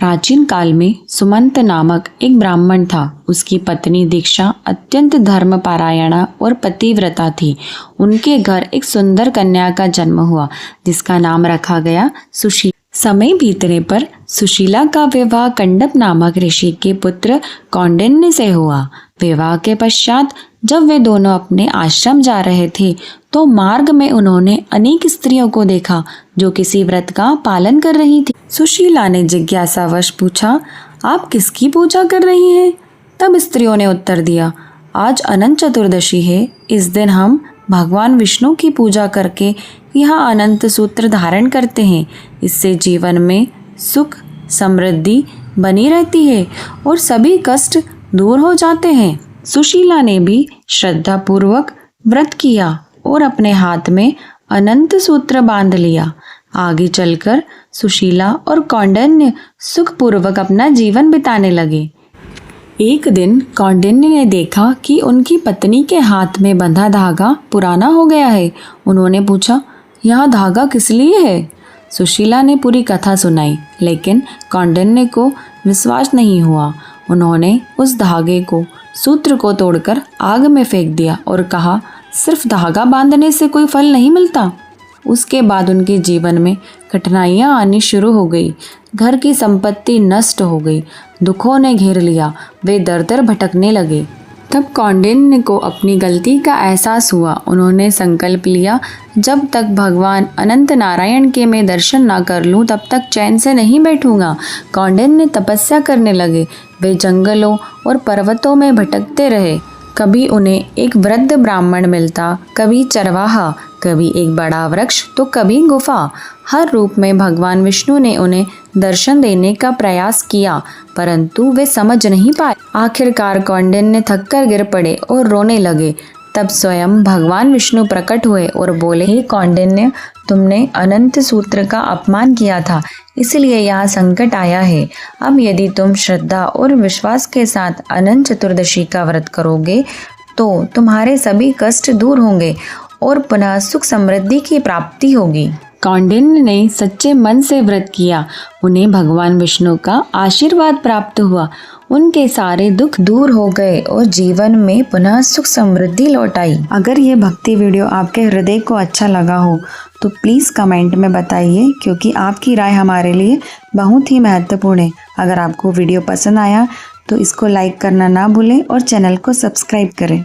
प्राचीन काल में सुमंत नामक एक ब्राह्मण था। उसकी पत्नी दीक्षा अत्यंत धर्मपरायणा और पतिव्रता थी। उनके घर एक सुंदर कन्या का जन्म हुआ जिसका नाम रखा गया सुशीला। समय बीतने पर सुशीला का विवाह कंडप नामक ऋषि के पुत्र कौंडिन्य से हुआ। विवाह के पश्चात जब वे दोनों अपने आश्रम जा रहे थे तो मार्ग में उन्होंने अनेक स्त्रियों को देखा जो किसी व्रत का पालन कर रही थी। सुशीला ने जिज्ञासावश पूछा, आप किसकी पूजा कर रही हैं? तब स्त्रियों ने उत्तर दिया, आज अनंत चतुर्दशी है। इस दिन हम भगवान विष्णु की पूजा करके यह अनंत सूत्र धारण करते हैं। इससे जीवन में सुख समृद्धि बनी रहती है और सभी कष्ट दूर हो जाते हैं। सुशीला ने भी श्रद्धा पूर्वक व्रत किया और अपने हाथ में अनंत सूत्र बांध लिया। आगे चलकर सुशीला और कौंडिन्य सुखपूर्वक अपना जीवन बिताने लगे। एक दिन कौंडिन्य ने देखा कि उनकी पत्नी के हाथ में बंधा धागा पुराना हो गया है। उन्होंने पूछा, यह धागा किस लिए है? सुशीला ने पूरी कथा सुनाई, लेकिन कौंडिन्य को विश्वास नहीं हुआ। उन्होंने उस धागे को सूत्र को तोड़कर आग में फेंक दिया और कहा, सिर्फ धागा बांधने से कोई फल नहीं मिलता। उसके बाद उनके जीवन में कठिनाइयाँ आनी शुरू हो गई। घर की संपत्ति नष्ट हो गई। दुखों ने घेर लिया। वे दर दर भटकने लगे। तब कौंडिन्य को अपनी गलती का एहसास हुआ। उन्होंने संकल्प लिया, जब तक भगवान अनंत नारायण के मैं दर्शन ना कर लूं तब तक चैन से नहीं बैठूंगा। कौंडिन्य तपस्या करने लगे। वे जंगलों और पर्वतों में भटकते रहे। कभी उन्हें एक वृद्ध ब्राह्मण मिलता, कभी चरवाहा, कभी एक बड़ा वृक्ष तो कभी गुफा। हर रूप में भगवान विष्णु ने उन्हें दर्शन देने का प्रयास किया, परंतु वे समझ नहीं पाए। आखिरकार कौंडिन्य थककर गिर पड़े और रोने लगे। तब स्वयं भगवान विष्णु प्रकट हुए और बोले, हे कौंडिन्य, तुमने अनंत सूत्र का अपमान किया था, इसलिए यह संकट आया है। अब यदि तुम श्रद्धा और विश्वास के साथ अनंत चतुर्दशी का व्रत करोगे तो तुम्हारे सभी कष्ट दूर होंगे और पुनः सुख समृद्धि की प्राप्ति होगी। कौंडिन्य ने सच्चे मन से व्रत किया। उन्हें भगवान विष्णु का आशीर्वाद प्राप्त हुआ। उनके सारे दुख दूर हो गए और जीवन में पुनः सुख समृद्धि लौट आई। अगर ये भक्ति वीडियो आपके हृदय को अच्छा लगा हो तो प्लीज़ कमेंट में बताइए, क्योंकि आपकी राय हमारे लिए बहुत ही महत्वपूर्ण है। अगर आपको वीडियो पसंद आया तो इसको लाइक करना ना भूलें और चैनल को सब्सक्राइब करें।